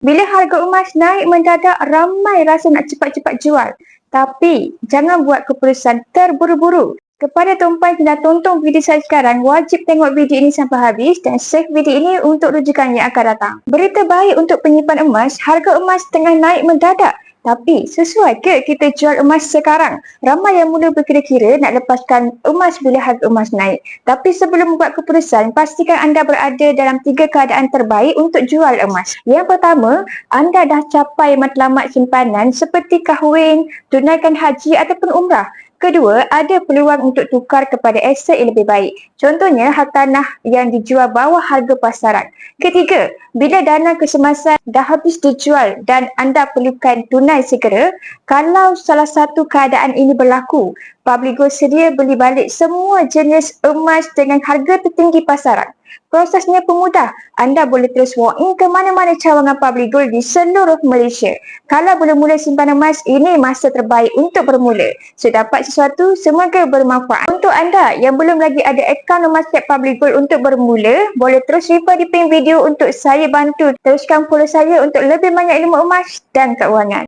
Bila harga emas naik mendadak, ramai rasa nak cepat-cepat jual. Tapi, jangan buat keputusan terburu-buru. Kepada tuan-puan yang dah tonton video saya sekarang, wajib tengok video ini sampai habis dan save video ini untuk rujukan yang akan datang. Berita baik untuk penyimpan emas, harga emas tengah naik mendadak. Tapi, sesuai ke kita jual emas sekarang? Ramai yang mula berkira-kira nak lepaskan emas bila harga emas naik. Tapi sebelum membuat keputusan, pastikan anda berada dalam 3 keadaan terbaik untuk jual emas. Yang pertama, anda dah capai matlamat simpanan seperti kahwin, tunaikan haji ataupun umrah. Kedua, ada peluang untuk tukar kepada aset yang lebih baik. Contohnya, hartanah yang dijual bawah harga pasaran. Ketiga, bila dana kesemasan dah habis dijual dan anda perlukan tunai segera, kalau salah satu keadaan ini berlaku, Public Gold sedia beli balik semua jenis emas dengan harga tertinggi pasaran. Prosesnya pun mudah. Anda boleh terus walk-in ke mana-mana cawangan Public Gold di seluruh Malaysia. Kalau belum mula simpan emas, ini masa terbaik untuk bermula. So, dapat sesuatu, semoga bermanfaat. Untuk anda yang belum lagi ada akaun emas Cek Public Gold untuk bermula, boleh terus refer di pin video untuk saya bantu. Teruskan follow saya untuk lebih banyak ilmu emas dan keuangan.